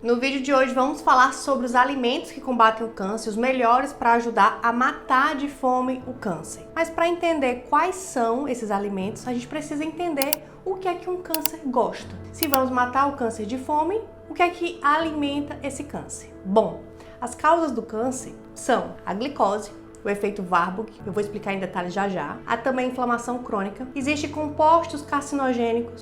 No vídeo de hoje vamos falar sobre os alimentos que combatem o câncer, os melhores para ajudar a matar de fome o câncer. Mas para entender quais são esses alimentos, a gente precisa entender o que é que um câncer gosta. Se vamos matar o câncer de fome, o que é que alimenta esse câncer? Bom, as causas do câncer são a glicose, o efeito Warburg, eu vou explicar em detalhes já já. Há também a inflamação crônica. Existem compostos carcinogênicos,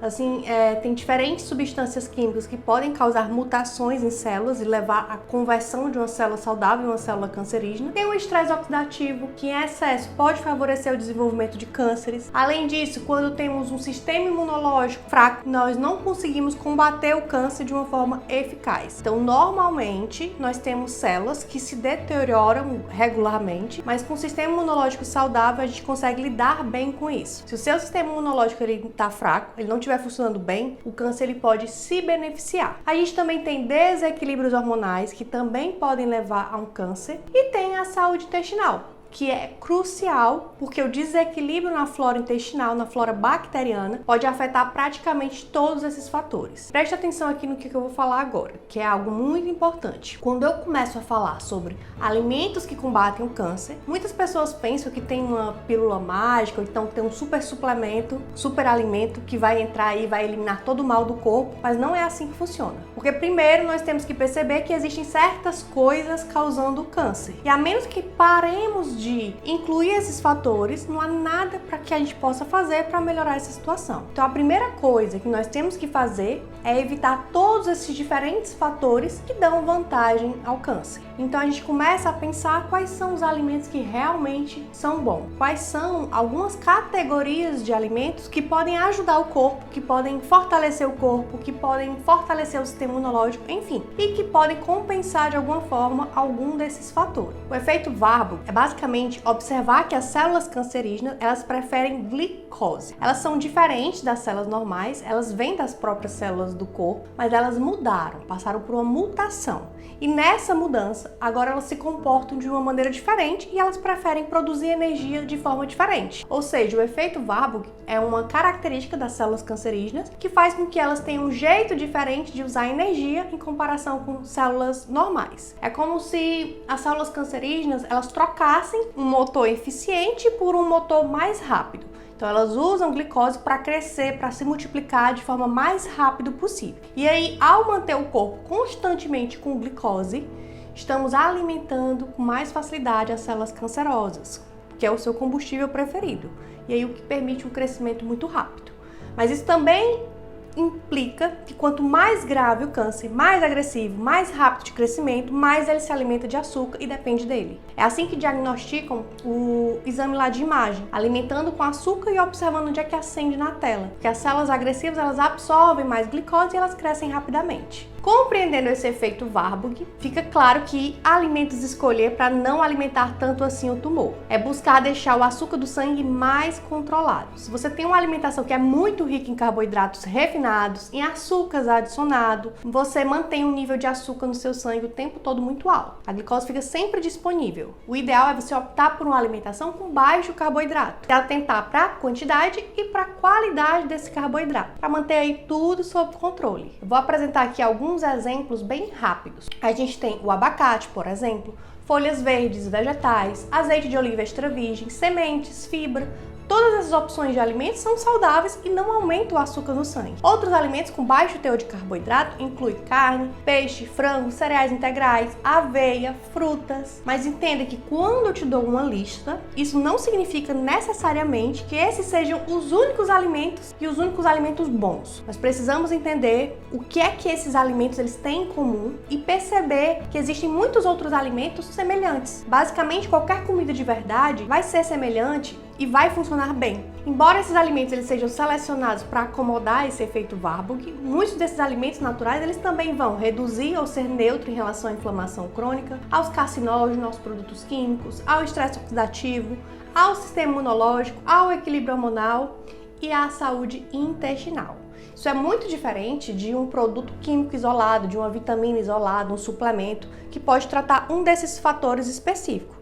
tem diferentes substâncias químicas que podem causar mutações em células e levar à conversão de uma célula saudável em uma célula cancerígena. Tem o estresse oxidativo, que em excesso pode favorecer o desenvolvimento de cânceres. Além disso, quando temos um sistema imunológico fraco, nós não conseguimos combater o câncer de uma forma eficaz. Então, normalmente, nós temos células que se deterioram regularmente, mas com o sistema imunológico saudável a gente consegue lidar bem com isso. Se o seu sistema imunológico está fraco, ele não estiver funcionando bem, o câncer ele pode se beneficiar. A gente também tem desequilíbrios hormonais que também podem levar a um câncer e tem a saúde intestinal, que é crucial porque o desequilíbrio na flora intestinal, na flora bacteriana, pode afetar praticamente todos esses fatores. Preste atenção aqui no que eu vou falar agora, que é algo muito importante. Quando eu começo a falar sobre alimentos que combatem o câncer, muitas pessoas pensam que tem uma pílula mágica, ou então que tem um super suplemento, super alimento que vai entrar e vai eliminar todo o mal do corpo, mas não é assim que funciona. Porque primeiro nós temos que perceber que existem certas coisas causando o câncer. E a menos que paremos de incluir esses fatores, não há nada para que a gente possa fazer para melhorar essa situação. Então a primeira coisa que nós temos que fazer é evitar todos esses diferentes fatores que dão vantagem ao câncer. Então a gente começa a pensar quais são os alimentos que realmente são bons. Quais são algumas categorias de alimentos que podem ajudar o corpo, que podem fortalecer o corpo, que podem fortalecer o sistema imunológico, enfim, e que podem compensar de alguma forma algum desses fatores. O efeito Warburg é basicamente observar que as células cancerígenas, elas preferem glicose. Elas são diferentes das células normais, elas vêm das próprias células do corpo, mas elas mudaram, passaram por uma mutação. E nessa mudança, agora elas se comportam de uma maneira diferente e elas preferem produzir energia de forma diferente. Ou seja, o efeito Warburg é uma característica das células cancerígenas que faz com que elas tenham um jeito diferente de usar energia em comparação com células normais. É como se as células cancerígenas, elas trocassem um motor eficiente por um motor mais rápido. Então elas usam glicose para crescer, para se multiplicar de forma mais rápida possível. E aí, ao manter o corpo constantemente com glicose, estamos alimentando com mais facilidade as células cancerosas, que é o seu combustível preferido. E aí o que permite um crescimento muito rápido. Mas isso também implica que quanto mais grave o câncer, mais agressivo, mais rápido de crescimento, mais ele se alimenta de açúcar e depende dele. É assim que diagnosticam o exame lá de imagem, alimentando com açúcar e observando onde é que acende na tela. Porque as células agressivas, elas absorvem mais glicose e elas crescem rapidamente. Compreendendo esse efeito Warburg, fica claro que alimentos escolher para não alimentar tanto assim o tumor. É buscar deixar o açúcar do sangue mais controlado. Se você tem uma alimentação que é muito rica em carboidratos refinados, em açúcares adicionados, você mantém um nível de açúcar no seu sangue o tempo todo muito alto. A glicose fica sempre disponível. O ideal é você optar por uma alimentação com baixo carboidrato. Atentar para a quantidade e para a qualidade desse carboidrato, para manter aí tudo sob controle. Eu vou apresentar aqui alguns exemplos bem rápidos. A gente tem o abacate, por exemplo, folhas verdes, vegetais, azeite de oliva extra virgem, sementes, fibra. Todas essas opções de alimentos são saudáveis e não aumentam o açúcar no sangue. Outros alimentos com baixo teor de carboidrato incluem carne, peixe, frango, cereais integrais, aveia, frutas. Mas entenda que quando eu te dou uma lista, isso não significa necessariamente que esses sejam os únicos alimentos e os únicos alimentos bons. Nós precisamos entender o que é que esses alimentos eles têm em comum e perceber que existem muitos outros alimentos semelhantes. Basicamente, qualquer comida de verdade vai ser semelhante e vai funcionar bem. Embora esses alimentos eles sejam selecionados para acomodar esse efeito Warburg, muitos desses alimentos naturais eles também vão reduzir ou ser neutro em relação à inflamação crônica, aos carcinógenos, aos produtos químicos, ao estresse oxidativo, ao sistema imunológico, ao equilíbrio hormonal e à saúde intestinal. Isso é muito diferente de um produto químico isolado, de uma vitamina isolada, um suplemento que pode tratar um desses fatores específicos.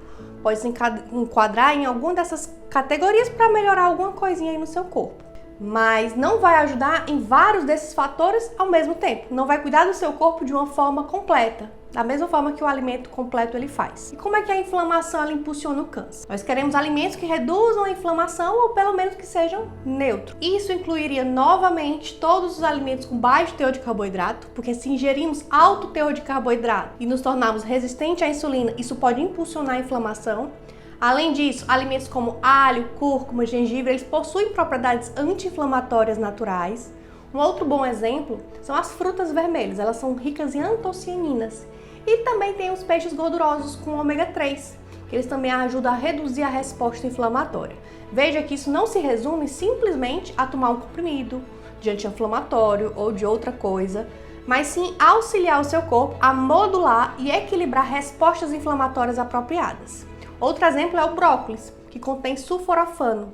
Pode se enquadrar em alguma dessas categorias para melhorar alguma coisinha aí no seu corpo. mas não vai ajudar em vários desses fatores ao mesmo tempo. Não vai cuidar do seu corpo de uma forma completa, da mesma forma que o alimento completo ele faz. E como é que a inflamação ela impulsiona o câncer? Nós queremos alimentos que reduzam a inflamação ou pelo menos que sejam neutros. Isso incluiria novamente todos os alimentos com baixo teor de carboidrato, porque se ingerirmos alto teor de carboidrato e nos tornarmos resistentes à insulina, isso pode impulsionar a inflamação. Além disso, alimentos como alho, cúrcuma, gengibre, eles possuem propriedades anti-inflamatórias naturais. Um outro bom exemplo são as frutas vermelhas, elas são ricas em antocianinas. E também tem os peixes gordurosos com ômega 3, que eles também ajudam a reduzir a resposta inflamatória. Veja que isso não se resume simplesmente a tomar um comprimido de anti-inflamatório ou de outra coisa, mas sim auxiliar o seu corpo a modular e equilibrar respostas inflamatórias apropriadas. Outro exemplo é o brócolis, que contém sulforafano.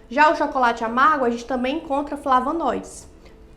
Já o chocolate amargo, a gente também encontra flavonoides.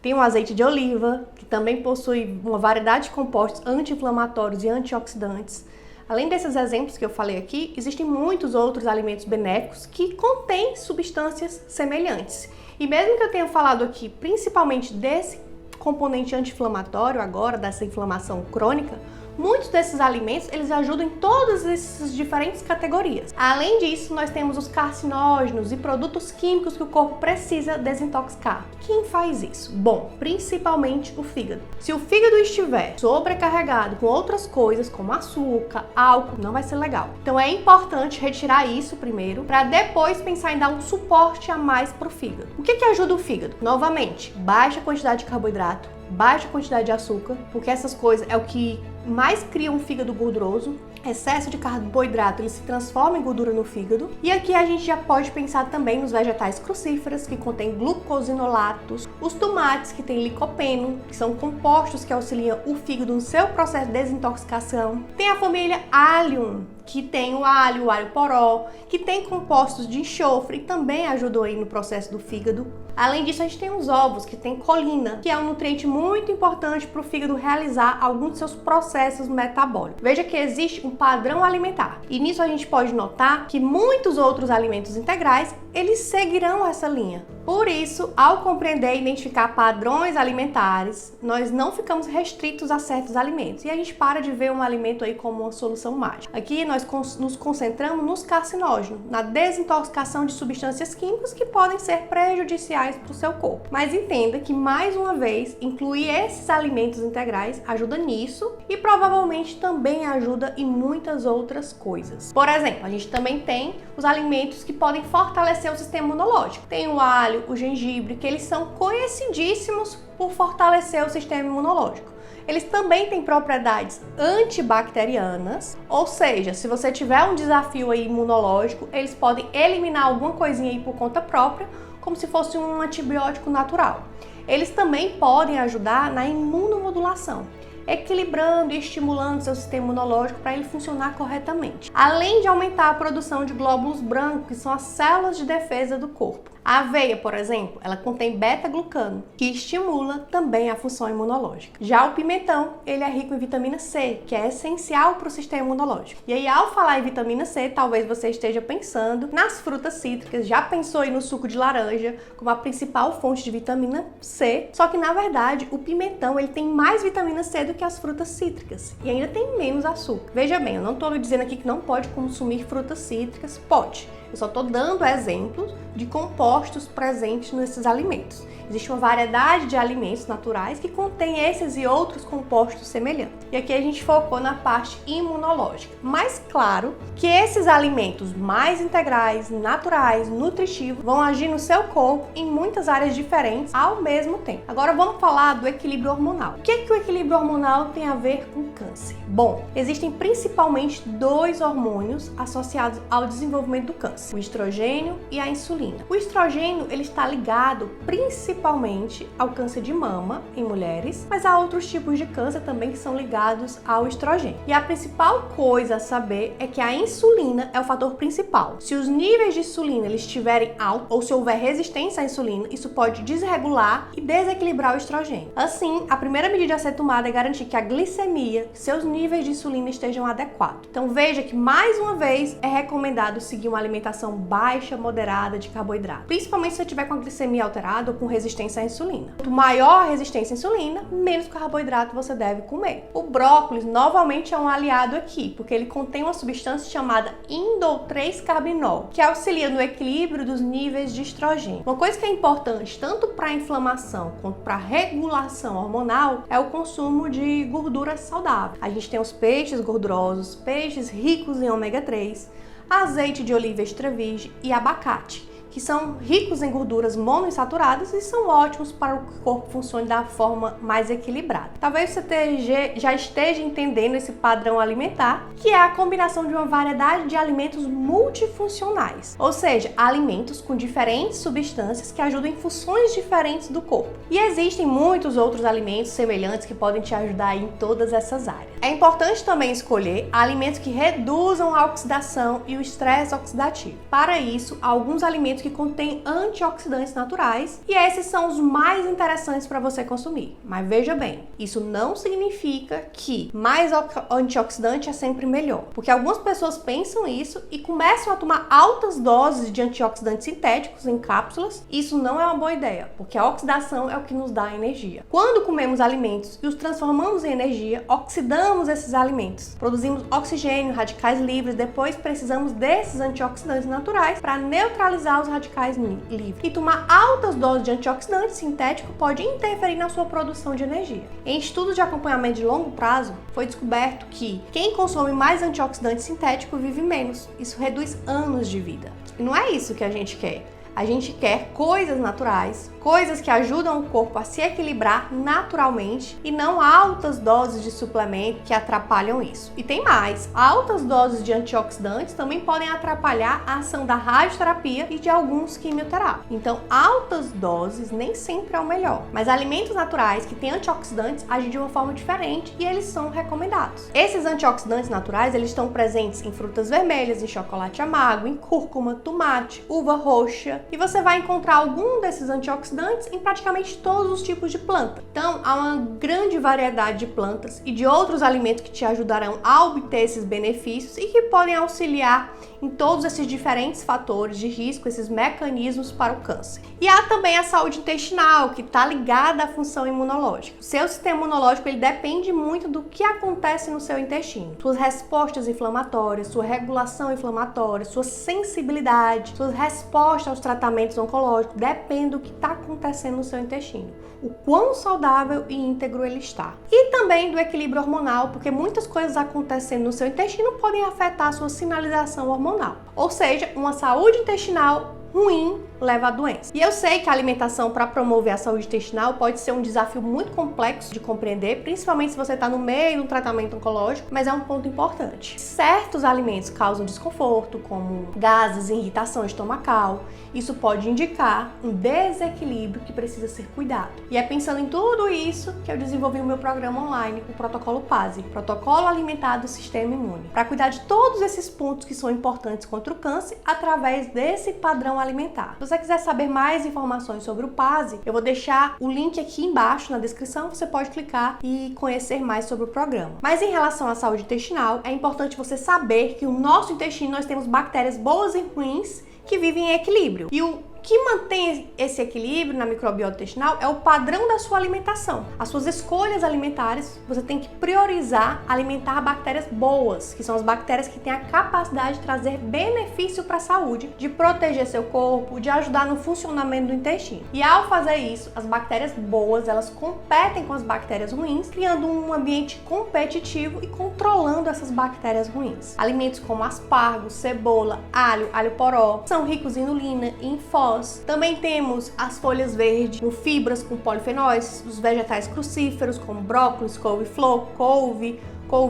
Tem o azeite de oliva, que também possui uma variedade de compostos anti-inflamatórios e antioxidantes. Além desses exemplos que eu falei aqui, existem muitos outros alimentos benéficos que contêm substâncias semelhantes. E mesmo que eu tenha falado aqui principalmente desse componente anti-inflamatório agora, dessa inflamação crônica, muitos desses alimentos, eles ajudam em todas essas diferentes categorias. Além disso, nós temos os carcinógenos e produtos químicos que o corpo precisa desintoxicar. Quem faz isso? Bom, principalmente o fígado. Se o fígado estiver sobrecarregado com outras coisas, como açúcar, álcool, não vai ser legal. Então é importante retirar isso primeiro, para depois pensar em dar um suporte a mais para o fígado. O que ajuda o fígado? Novamente, baixa quantidade de carboidrato, baixa quantidade de açúcar, porque essas coisas é o que mais cria um fígado gorduroso. Excesso de carboidrato ele se transforma em gordura no fígado. E aqui a gente já pode pensar também nos vegetais crucíferos, que contêm glucosinolatos, os tomates, que têm licopeno, que são compostos que auxiliam o fígado no seu processo de desintoxicação. Tem a família Allium, que tem o alho poró, que tem compostos de enxofre e também ajudam aí no processo do fígado. Além disso, a gente tem os ovos, que tem colina, que é um nutriente muito importante para o fígado realizar alguns de seus processos metabólicos. Veja que existe um padrão alimentar. E nisso a gente pode notar que muitos outros alimentos integrais, eles seguirão essa linha. Por isso, ao compreender e identificar padrões alimentares, nós não ficamos restritos a certos alimentos. E a gente para de ver um alimento aí como uma solução mágica. Aqui nós nos concentramos nos carcinógenos, na desintoxicação de substâncias químicas que podem ser prejudiciais para o seu corpo. Mas entenda que, mais uma vez, incluir esses alimentos integrais ajuda nisso e provavelmente também ajuda em muitas outras coisas. Por exemplo, a gente também tem os alimentos que podem fortalecer o sistema imunológico. Tem o alho, o gengibre, que eles são conhecidíssimos por fortalecer o sistema imunológico. Eles também têm propriedades antibacterianas, ou seja, se você tiver um desafio aí imunológico, eles podem eliminar alguma coisinha aí por conta própria, como se fosse um antibiótico natural. Eles também podem ajudar na imunomodulação, equilibrando e estimulando seu sistema imunológico para ele funcionar corretamente. Além de aumentar a produção de glóbulos brancos, que são as células de defesa do corpo. A aveia, por exemplo, ela contém beta-glucano, que estimula também a função imunológica. Já o pimentão, ele é rico em vitamina C, que é essencial para o sistema imunológico. E aí, ao falar em vitamina C, talvez você esteja pensando nas frutas cítricas, já pensou aí no suco de laranja como a principal fonte de vitamina C, só que na verdade o pimentão ele tem mais vitamina C do que as frutas cítricas e ainda tem menos açúcar. Veja bem, eu não estou dizendo aqui que não pode consumir frutas cítricas, pode. Eu só estou dando exemplos de compostos presentes nesses alimentos. Existe uma variedade de alimentos naturais que contêm esses e outros compostos semelhantes. E aqui a gente focou na parte imunológica. Mas claro que esses alimentos mais integrais, naturais, nutritivos, vão agir no seu corpo em muitas áreas diferentes ao mesmo tempo. Agora vamos falar do equilíbrio hormonal. O que o equilíbrio hormonal tem a ver com câncer? Bom, existem principalmente dois hormônios associados ao desenvolvimento do câncer: o estrogênio e a insulina. O estrogênio ele está ligado principalmente ao câncer de mama em mulheres, mas há outros tipos de câncer também que são ligados ao estrogênio. E a principal coisa a saber é que a insulina é o fator principal. Se os níveis de insulina eles estiverem altos ou se houver resistência à insulina, isso pode desregular e desequilibrar o estrogênio. Assim, a primeira medida a ser tomada é garantir que a glicemia, seus níveis de insulina estejam adequados. Então veja que mais uma vez é recomendado seguir uma alimentação baixa, moderada de carboidrato, principalmente se você tiver com a glicemia alterada ou com resistência à insulina. Quanto maior a resistência à insulina, menos carboidrato você deve comer. O brócolis, novamente, é um aliado aqui, porque ele contém uma substância chamada indole-3-carbinol, que auxilia no equilíbrio dos níveis de estrogênio. Uma coisa que é importante, tanto para a inflamação quanto para a regulação hormonal, é o consumo de gordura saudável. A gente tem os peixes gordurosos, peixes ricos em ômega 3, azeite de oliva extra virgem e abacate, que são ricos em gorduras monoinsaturadas e são ótimos para que o corpo funcione da forma mais equilibrada. Talvez você já esteja entendendo esse padrão alimentar, que é a combinação de uma variedade de alimentos multifuncionais, ou seja, alimentos com diferentes substâncias que ajudam em funções diferentes do corpo. E existem muitos outros alimentos semelhantes que podem te ajudar em todas essas áreas. É importante também escolher alimentos que reduzam a oxidação e o estresse oxidativo. Para isso, alguns alimentos que contêm antioxidantes naturais, e esses são os mais interessantes para você consumir. Mas veja bem, isso não significa que mais antioxidante é sempre melhor, porque algumas pessoas pensam isso e começam a tomar altas doses de antioxidantes sintéticos em cápsulas. Isso não é uma boa ideia, porque a oxidação é o que nos dá energia. Quando comemos alimentos e os transformamos em energia, oxidamos esses alimentos, produzimos oxigênio, radicais livres, depois precisamos desses antioxidantes naturais para neutralizar os radicais livres. E tomar altas doses de antioxidante sintético pode interferir na sua produção de energia. Em estudos de acompanhamento de longo prazo, foi descoberto que quem consome mais antioxidante sintético vive menos. Isso reduz anos de vida. E não é isso que a gente quer. A gente quer coisas naturais, coisas que ajudam o corpo a se equilibrar naturalmente e não altas doses de suplemento que atrapalham isso. E tem mais, altas doses de antioxidantes também podem atrapalhar a ação da radioterapia e de alguns quimioterápicos. Então, altas doses nem sempre é o melhor, mas alimentos naturais que têm antioxidantes agem de uma forma diferente e eles são recomendados. Esses antioxidantes naturais, eles estão presentes em frutas vermelhas, em chocolate amargo, em cúrcuma, tomate, uva roxa, e você vai encontrar algum desses antioxidantes em praticamente todos os tipos de planta. Então, há uma grande variedade de plantas e de outros alimentos que te ajudarão a obter esses benefícios e que podem auxiliar em todos esses diferentes fatores de risco, esses mecanismos para o câncer. E há também a saúde intestinal, que está ligada à função imunológica. O seu sistema imunológico ele depende muito do que acontece no seu intestino. Suas respostas inflamatórias, sua regulação inflamatória, sua sensibilidade, suas respostas aos tratamentos oncológicos, depende do que está acontecendo no seu intestino. O quão saudável e íntegro ele está. E também do equilíbrio hormonal, porque muitas coisas acontecendo no seu intestino podem afetar a sua sinalização hormonal. Ou seja, uma saúde intestinal ruim leva à doença. E eu sei que a alimentação para promover a saúde intestinal pode ser um desafio muito complexo de compreender, principalmente se você está no meio de um tratamento oncológico, mas é um ponto importante. Certos alimentos causam desconforto, como gases e irritação estomacal. Isso pode indicar um desequilíbrio que precisa ser cuidado. E é pensando em tudo isso que eu desenvolvi o meu programa online, o Protocolo PASI, Protocolo Alimentar do Sistema Imune, para cuidar de todos esses pontos que são importantes contra o câncer através desse padrão alimentar. Se você quiser saber mais informações sobre o PASI, eu vou deixar o link aqui embaixo na descrição, você pode clicar e conhecer mais sobre o programa. Mas em relação à saúde intestinal, é importante você saber que no nosso intestino nós temos bactérias boas e ruins que vivem em equilíbrio. E o que mantém esse equilíbrio na microbiota intestinal é o padrão da sua alimentação. As suas escolhas alimentares, você tem que priorizar alimentar bactérias boas, que são as bactérias que têm a capacidade de trazer benefício para a saúde, de proteger seu corpo, de ajudar no funcionamento do intestino. E ao fazer isso, as bactérias boas, elas competem com as bactérias ruins, criando um ambiente competitivo e controlando essas bactérias ruins. Alimentos como aspargos, cebola, alho poró, são ricos em inulina e em fósforo. Também temos as folhas verdes com fibras com polifenóis, os vegetais crucíferos como brócolis, couve-flor, couve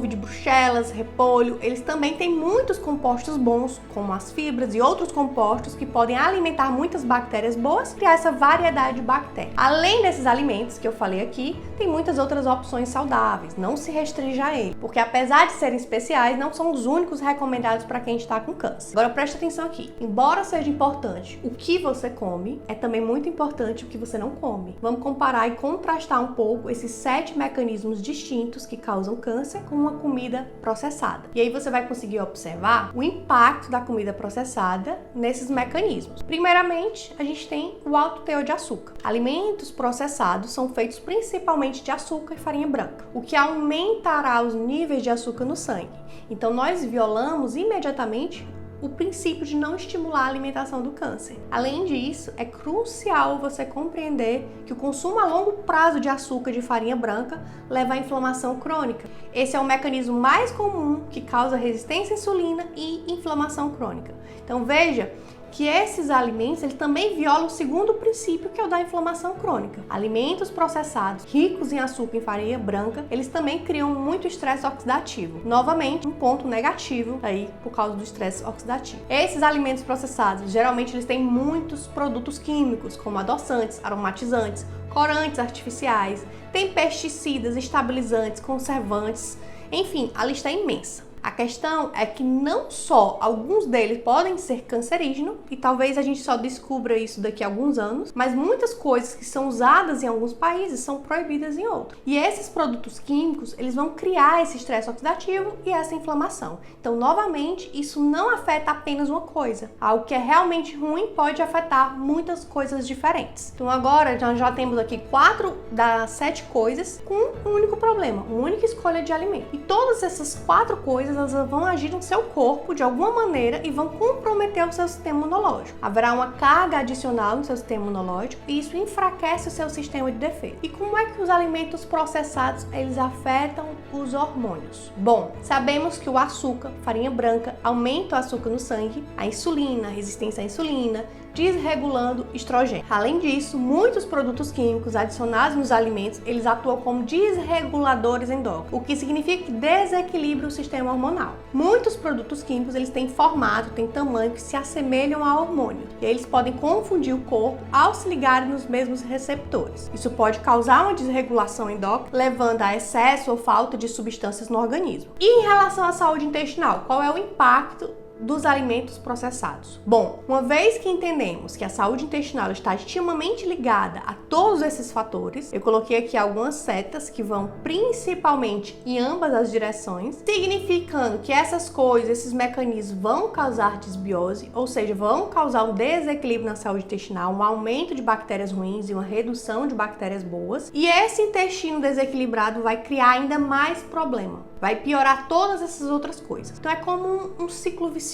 de Bruxelas, repolho. Eles também têm muitos compostos bons, como as fibras e outros compostos que podem alimentar muitas bactérias boas e criar essa variedade de bactérias. Além desses alimentos que eu falei aqui, tem muitas outras opções saudáveis. Não se restrinja a eles, porque apesar de serem especiais, não são os únicos recomendados para quem está com câncer. Agora preste atenção aqui. Embora seja importante o que você come, é também muito importante o que você não come. Vamos comparar e contrastar um pouco esses 7 mecanismos distintos que causam câncer com uma comida processada. E aí você vai conseguir observar o impacto da comida processada nesses mecanismos. Primeiramente, a gente tem o alto teor de açúcar. Alimentos processados são feitos principalmente de açúcar e farinha branca, o que aumentará os níveis de açúcar no sangue. Então nós violamos imediatamente o princípio de não estimular a alimentação do câncer. Além disso, é crucial você compreender que o consumo a longo prazo de açúcar de farinha branca leva à inflamação crônica. Esse é o mecanismo mais comum que causa resistência à insulina e inflamação crônica. Então veja que esses alimentos eles também violam o segundo princípio, que é o da inflamação crônica. Alimentos processados ricos em açúcar e farinha branca, eles também criam muito estresse oxidativo. Novamente, um ponto negativo aí por causa do estresse oxidativo. Esses alimentos processados, geralmente eles têm muitos produtos químicos, como adoçantes, aromatizantes, corantes artificiais, tem pesticidas, estabilizantes, conservantes, enfim, a lista é imensa. A questão é que não só alguns deles podem ser cancerígenos, e talvez a gente só descubra isso daqui a alguns anos, mas muitas coisas que são usadas em alguns países são proibidas em outros. E esses produtos químicos, eles vão criar esse estresse oxidativo e essa inflamação. Então, novamente, isso não afeta apenas uma coisa. Algo que é realmente ruim pode afetar muitas coisas diferentes. Então, agora nós já temos aqui 4 das 7 coisas com um único problema, uma única escolha de alimento. E todas essas 4 coisas elas vão agir no seu corpo de alguma maneira e vão comprometer o seu sistema imunológico. Haverá uma carga adicional no seu sistema imunológico e isso enfraquece o seu sistema de defesa. E como é que os alimentos processados eles afetam os hormônios? Bom, sabemos que o açúcar, farinha branca, aumenta o açúcar no sangue, a insulina, a resistência à insulina, desregulando estrogênio. Além disso, muitos produtos químicos adicionados nos alimentos, eles atuam como desreguladores endócrinos, o que significa que desequilibra o sistema hormonal. Muitos produtos químicos, eles têm formato, têm tamanho que se assemelham a hormônio, e eles podem confundir o corpo ao se ligarem nos mesmos receptores. Isso pode causar uma desregulação endócrina, levando a excesso ou falta de substâncias no organismo. E em relação à saúde intestinal, qual é o impacto dos alimentos processados? Bom, uma vez que entendemos que a saúde intestinal está intimamente ligada a todos esses fatores, eu coloquei aqui algumas setas que vão principalmente em ambas as direções, significando que essas coisas, esses mecanismos vão causar desbiose, ou seja, vão causar um desequilíbrio na saúde intestinal, um aumento de bactérias ruins e uma redução de bactérias boas, e esse intestino desequilibrado vai criar ainda mais problema, vai piorar todas essas outras coisas. Então é como um ciclo vicioso.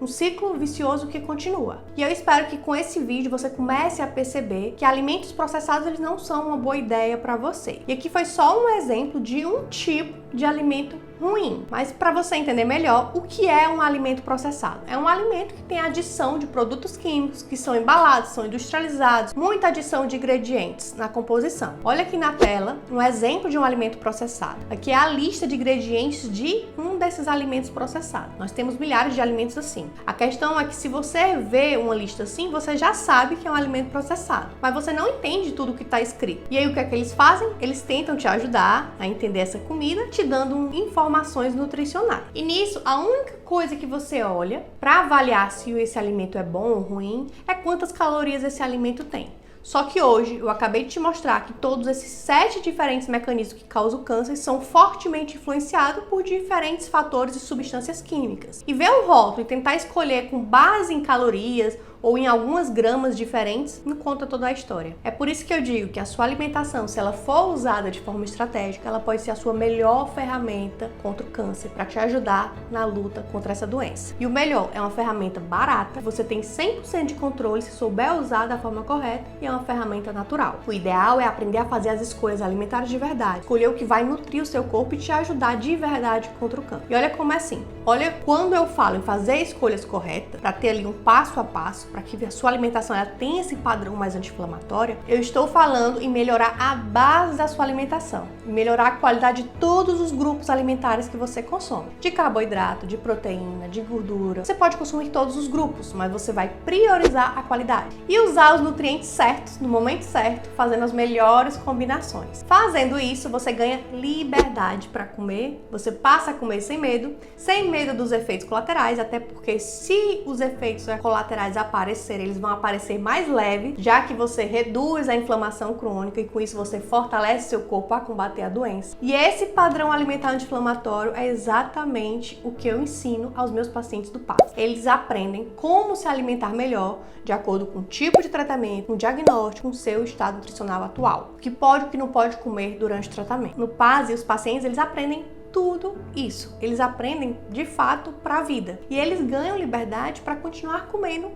Um ciclo vicioso que continua. E eu espero que com esse vídeo você comece a perceber que alimentos processados eles não são uma boa ideia para você. E aqui foi só um exemplo de um tipo de alimento ruim. Mas para você entender melhor, o que é um alimento processado? É um alimento que tem adição de produtos químicos que são embalados, são industrializados, muita adição de ingredientes na composição. Olha aqui na tela um exemplo de um alimento processado. Aqui é a lista de ingredientes de um desses alimentos processados. Nós temos milhares de alimentos assim. A questão é que se você vê uma lista assim, você já sabe que é um alimento processado, mas você não entende tudo que está escrito. E aí o que é que eles fazem? Eles tentam te ajudar a entender essa comida, te dando informações nutricionais. E nisso, a única coisa que você olha para avaliar se esse alimento é bom ou ruim é quantas calorias esse alimento tem. Só que hoje eu acabei de te mostrar que todos esses 7 diferentes mecanismos que causam câncer são fortemente influenciados por diferentes fatores e substâncias químicas. E ver um rótulo e tentar escolher com base em calorias ou em algumas gramas diferentes, não conta toda a história. É por isso que eu digo que a sua alimentação, se ela for usada de forma estratégica, ela pode ser a sua melhor ferramenta contra o câncer, para te ajudar na luta contra essa doença. E o melhor, é uma ferramenta barata, você tem 100% de controle se souber usar da forma correta e é uma ferramenta natural. O ideal é aprender a fazer as escolhas alimentares de verdade, escolher o que vai nutrir o seu corpo e te ajudar de verdade contra o câncer. E olha como é assim, olha quando eu falo em fazer escolhas corretas, para ter ali um passo a passo, para que a sua alimentação ela tenha esse padrão mais anti-inflamatório, eu estou falando em melhorar a base da sua alimentação, em melhorar a qualidade de todos os grupos alimentares que você consome, de carboidrato, de proteína, de gordura. Você pode consumir todos os grupos, mas você vai priorizar a qualidade e usar os nutrientes certos no momento certo, fazendo as melhores combinações. Fazendo isso, você ganha liberdade para comer, você passa a comer sem medo dos efeitos colaterais, até porque se os efeitos colaterais aparecem, aparecer, eles vão aparecer mais leves, já que você reduz a inflamação crônica e com isso você fortalece seu corpo a combater a doença. E esse padrão alimentar anti-inflamatório é exatamente o que eu ensino aos meus pacientes do PAS. Eles aprendem como se alimentar melhor de acordo com o tipo de tratamento, com o diagnóstico, com o seu estado nutricional atual. O que pode e o que não pode comer durante o tratamento. No PAS, os pacientes, eles aprendem tudo isso. Eles aprendem de fato para a vida. E eles ganham liberdade para continuar comendo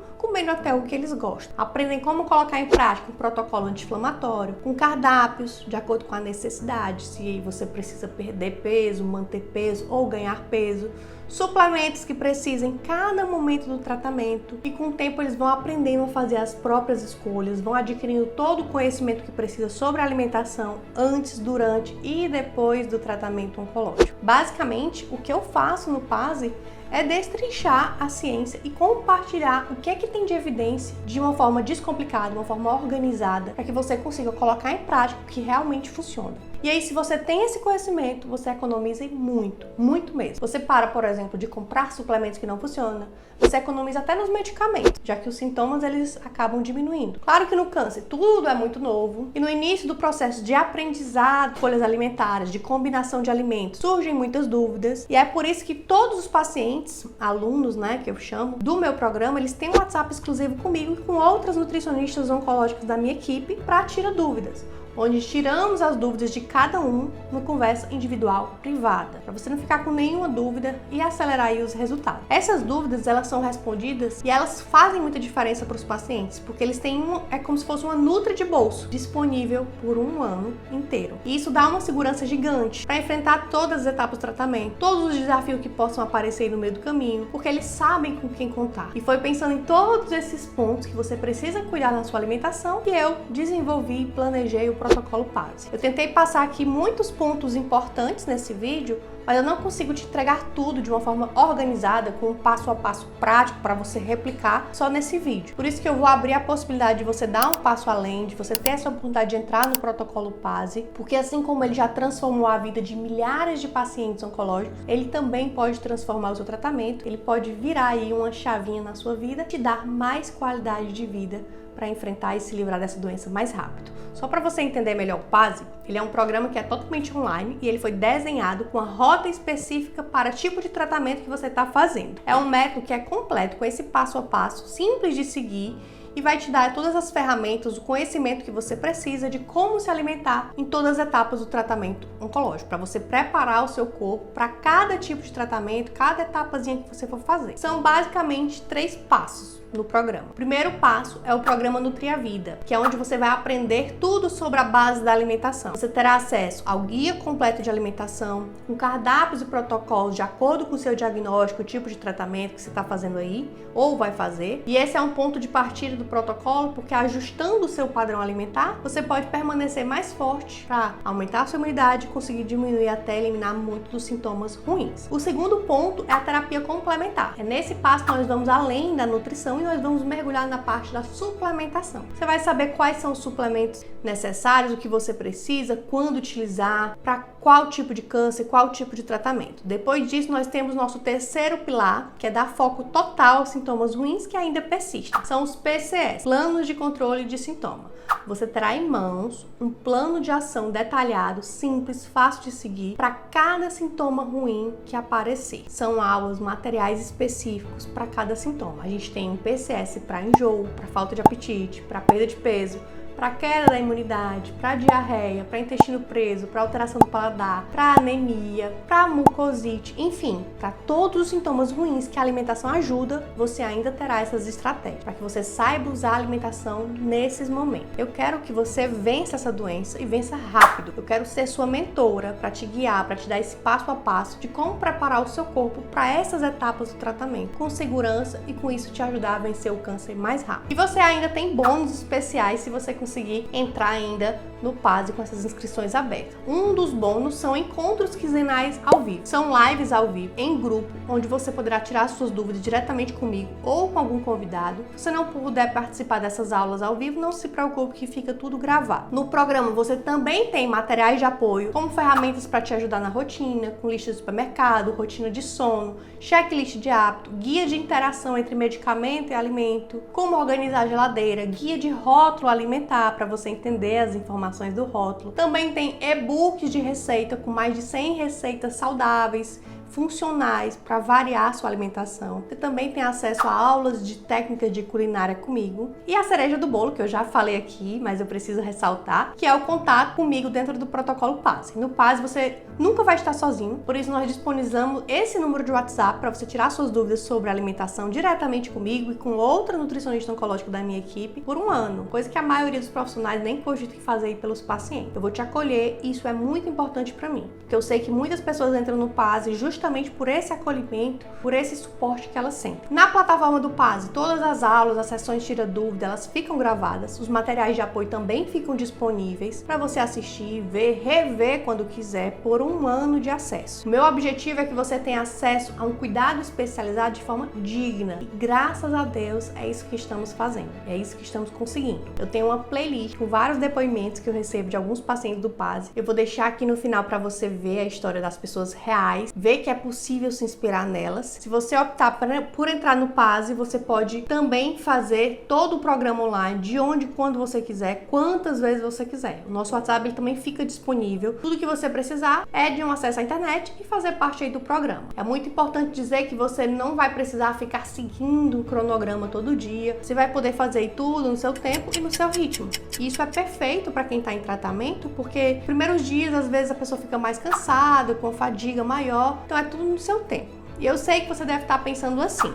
até o que eles gostam. Aprendem como colocar em prática um protocolo anti-inflamatório, com cardápios, de acordo com a necessidade, se você precisa perder peso, manter peso ou ganhar peso. Suplementos que precisam em cada momento do tratamento e com o tempo eles vão aprendendo a fazer as próprias escolhas, vão adquirindo todo o conhecimento que precisa sobre a alimentação antes, durante e depois do tratamento oncológico. Basicamente, o que eu faço no PASE é destrinchar a ciência e compartilhar o que é que tem de evidência de uma forma descomplicada, de uma forma organizada, para que você consiga colocar em prática o que realmente funciona. E aí, se você tem esse conhecimento, você economiza muito, muito mesmo. Você para, por exemplo, de comprar suplementos que não funcionam, você economiza até nos medicamentos, já que os sintomas eles acabam diminuindo. Claro que no câncer tudo é muito novo e no início do processo de aprendizado de folhas alimentares, de combinação de alimentos, surgem muitas dúvidas e é por isso que todos os pacientes, alunos, que eu chamo, do meu programa, eles têm um WhatsApp exclusivo comigo e com outras nutricionistas oncológicas da minha equipe para tirar dúvidas, onde tiramos as dúvidas de cada um numa conversa individual privada, para você não ficar com nenhuma dúvida e acelerar aí os resultados. Essas dúvidas, elas são respondidas e elas fazem muita diferença para os pacientes, porque eles têm é como se fosse uma Nutri de bolso, disponível por um ano inteiro. E isso dá uma segurança gigante para enfrentar todas as etapas do tratamento, todos os desafios que possam aparecer no meio do caminho, porque eles sabem com quem contar. E foi pensando em todos esses pontos que você precisa cuidar na sua alimentação que eu desenvolvi e planejei o protocolo PAS. Eu tentei passar aqui muitos pontos importantes nesse vídeo, mas eu não consigo te entregar tudo de uma forma organizada, com um passo a passo prático para você replicar só nesse vídeo. Por isso que eu vou abrir a possibilidade de você dar um passo além, de você ter essa oportunidade de entrar no protocolo PAS, porque assim como ele já transformou a vida de milhares de pacientes oncológicos, ele também pode transformar o seu tratamento, ele pode virar aí uma chavinha na sua vida, te dar mais qualidade de vida para enfrentar e se livrar dessa doença mais rápido. Só para você entender melhor o PAS, ele é um programa que é totalmente online e ele foi desenhado com a rota específica para o tipo de tratamento que você está fazendo. É um método que é completo, com esse passo a passo, simples de seguir e vai te dar todas as ferramentas, o conhecimento que você precisa de como se alimentar em todas as etapas do tratamento oncológico, para você preparar o seu corpo para cada tipo de tratamento, cada etapazinha que você for fazer. São basicamente 3 passos no programa. O primeiro passo é o programa Nutri a Vida, que é onde você vai aprender tudo sobre a base da alimentação. Você terá acesso ao guia completo de alimentação, com cardápios e protocolos de acordo com o seu diagnóstico, o tipo de tratamento que você está fazendo aí, ou vai fazer. E esse é um ponto de partida do protocolo, porque ajustando o seu padrão alimentar, você pode permanecer mais forte para aumentar a sua imunidade e conseguir diminuir até eliminar muitos dos sintomas ruins. O segundo ponto é a terapia complementar. É nesse passo que nós vamos além da nutrição e nós vamos mergulhar na parte da suplementação. Você vai saber quais são os suplementos necessários, o que você precisa, quando utilizar, para qual tipo de câncer, qual tipo de tratamento. Depois disso, nós temos nosso terceiro pilar, que é dar foco total aos sintomas ruins que ainda persistem. São os PCS, Planos de Controle de Sintoma. Você terá em mãos um plano de ação detalhado, simples, fácil de seguir para cada sintoma ruim que aparecer. São aulas, materiais específicos para cada sintoma. A gente tem um PCS para enjoo, para falta de apetite, para perda de peso, para queda da imunidade, para diarreia, para intestino preso, para alteração do paladar, para anemia, para mucosite, enfim, para todos os sintomas ruins que a alimentação ajuda, você ainda terá essas estratégias para que você saiba usar a alimentação nesses momentos. Eu quero que você vença essa doença e vença rápido. Eu quero ser sua mentora para te guiar, para te dar esse passo a passo de como preparar o seu corpo para essas etapas do tratamento com segurança e com isso te ajudar a vencer o câncer mais rápido. E você ainda tem bônus especiais se você conseguir entrar ainda no PASE com essas inscrições abertas. Um dos bônus são encontros quinzenais ao vivo. São lives ao vivo, em grupo, onde você poderá tirar suas dúvidas diretamente comigo ou com algum convidado. Se você não puder participar dessas aulas ao vivo, não se preocupe que fica tudo gravado. No programa você também tem materiais de apoio, como ferramentas para te ajudar na rotina, com lista de supermercado, rotina de sono, checklist de hábito, guia de interação entre medicamento e alimento, como organizar a geladeira, guia de rótulo alimentar para você entender as informações do rótulo. Também tem e-books de receita com mais de 100 receitas saudáveis, funcionais para variar sua alimentação. Você também tem acesso a aulas de técnicas de culinária comigo. E a cereja do bolo, que eu já falei aqui, mas eu preciso ressaltar, que é o contato comigo dentro do protocolo PASE. No PASE você nunca vai estar sozinho, por isso nós disponibilizamos esse número de WhatsApp para você tirar suas dúvidas sobre alimentação diretamente comigo e com outra nutricionista oncológica da minha equipe por um ano, coisa que a maioria dos profissionais nem cogita fazer pelos pacientes. Eu vou te acolher e isso é muito importante para mim, porque eu sei que muitas pessoas entram no PASE justamente por esse acolhimento, por esse suporte que elas sentem. Na plataforma do PASE, todas as aulas, as sessões tira dúvida, elas ficam gravadas, os materiais de apoio também ficam disponíveis para você assistir, ver, rever quando quiser, por um ano de acesso. O meu objetivo é que você tenha acesso a um cuidado especializado de forma digna e graças a Deus é isso que estamos fazendo, é isso que estamos conseguindo. Eu tenho uma playlist com vários depoimentos que eu recebo de alguns pacientes do PASE. Eu vou deixar aqui no final para você ver a história das pessoas reais, ver que é possível se inspirar nelas. Se você optar por entrar no PASE, você pode também fazer todo o programa online, de onde, quando você quiser, quantas vezes você quiser. O nosso WhatsApp ele também fica disponível. Tudo que você precisar é de um acesso à internet e fazer parte aí do programa. É muito importante dizer que você não vai precisar ficar seguindo um cronograma todo dia. Você vai poder fazer tudo no seu tempo e no seu ritmo. E isso é perfeito para quem está em tratamento, porque nos primeiros dias, às vezes, a pessoa fica mais cansada, com fadiga maior. Então é tudo no seu tempo. E eu sei que você deve estar pensando assim: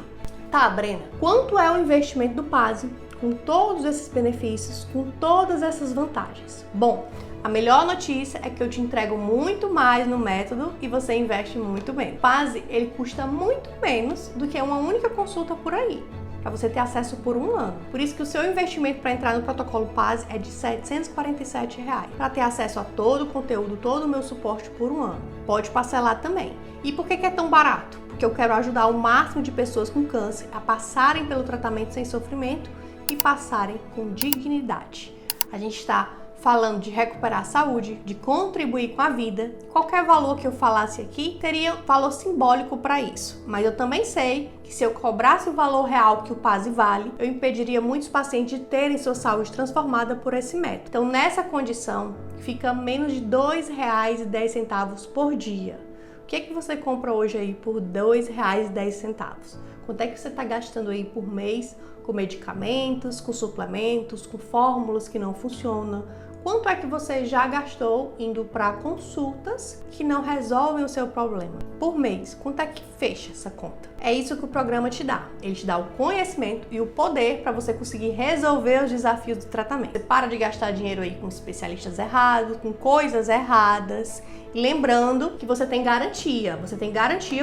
tá, Brena, quanto é o investimento do PASE com todos esses benefícios, com todas essas vantagens? Bom, a melhor notícia é que eu te entrego muito mais no método e você investe muito menos. O PASE, ele custa muito menos do que uma única consulta por aí, para você ter acesso por um ano. Por isso que o seu investimento para entrar no protocolo PASE é de R$ 747, para ter acesso a todo o conteúdo, todo o meu suporte por um ano. Pode parcelar também. E por que é tão barato? Porque eu quero ajudar o máximo de pessoas com câncer a passarem pelo tratamento sem sofrimento e passarem com dignidade. A gente está falando de recuperar a saúde, de contribuir com a vida. Qualquer valor que eu falasse aqui teria valor simbólico para isso. Mas eu também sei que se eu cobrasse o valor real que o PASE vale, eu impediria muitos pacientes de terem sua saúde transformada por esse método. Então, nessa condição, fica menos de R$ 2,10 por dia. O que é que você compra hoje aí por R$ 2,10? Quanto é que você está gastando aí por mês com medicamentos, com suplementos, com fórmulas que não funcionam? Quanto é que você já gastou indo para consultas que não resolvem o seu problema? Por mês, quanto é que fecha essa conta? É isso que o programa te dá. Ele te dá o conhecimento e o poder para você conseguir resolver os desafios do tratamento. Você para de gastar dinheiro aí com especialistas errados, com coisas erradas. E lembrando que você tem garantia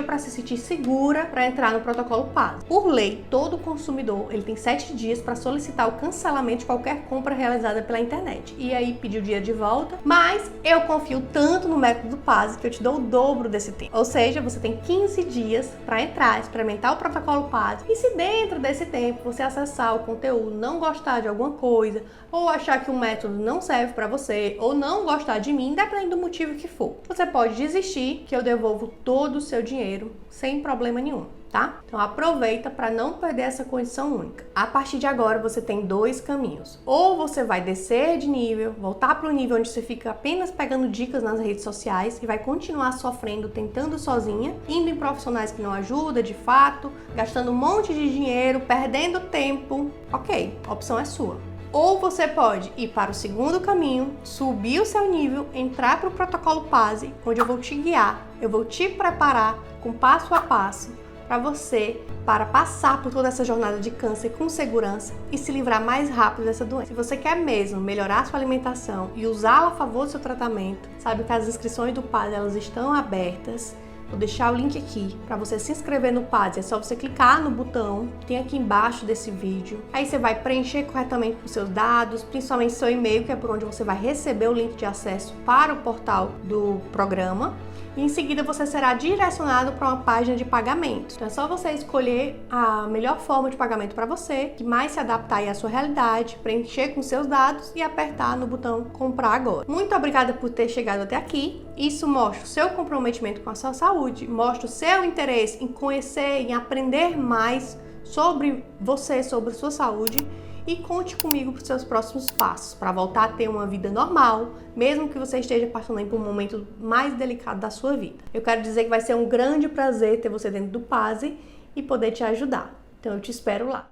para se sentir segura para entrar no protocolo PASE. Por lei, todo consumidor ele tem 7 dias para solicitar o cancelamento de qualquer compra realizada pela internet e aí pedir o dinheiro de volta, mas eu confio tanto no método do PASE que eu te dou o dobro desse tempo. Ou seja, você tem 15 dias para entrar, experimentar o protocolo PASE e se dentro desse tempo você acessar o conteúdo, não gostar de alguma coisa ou achar que o método não serve para você ou não gostar de mim, dependendo do motivo que for, você pode desistir que eu devolvo todo o seu dinheiro sem problema nenhum, tá? Então aproveita para não perder essa condição única. A partir de agora você tem 2 caminhos. Ou você vai descer de nível, voltar para o nível onde você fica apenas pegando dicas nas redes sociais e vai continuar sofrendo, tentando sozinha, indo em profissionais que não ajudam de fato, gastando um monte de dinheiro, perdendo tempo. Ok, a opção é sua. Ou você pode ir para o segundo caminho, subir o seu nível, entrar para o protocolo PASE, onde eu vou te guiar, eu vou te preparar com passo a passo para passar por toda essa jornada de câncer com segurança e se livrar mais rápido dessa doença. Se você quer mesmo melhorar sua alimentação e usá-la a favor do seu tratamento, sabe que as inscrições do PASE elas estão abertas. Vou deixar o link aqui para você se inscrever no PASE. É só você clicar no botão que tem aqui embaixo desse vídeo. Aí você vai preencher corretamente os seus dados, principalmente seu e-mail, que é por onde você vai receber o link de acesso para o portal do programa. E em seguida você será direcionado para uma página de pagamento. Então é só você escolher a melhor forma de pagamento para você, que mais se adaptar aí à sua realidade, preencher com seus dados e apertar no botão comprar agora. Muito obrigada por ter chegado até aqui. Isso mostra o seu comprometimento com a sua saúde, mostra o seu interesse em conhecer, em aprender mais sobre você, sobre sua saúde. E conte comigo para os seus próximos passos, para voltar a ter uma vida normal, mesmo que você esteja passando por um momento mais delicado da sua vida. Eu quero dizer que vai ser um grande prazer ter você dentro do PASE e poder te ajudar. Então eu te espero lá.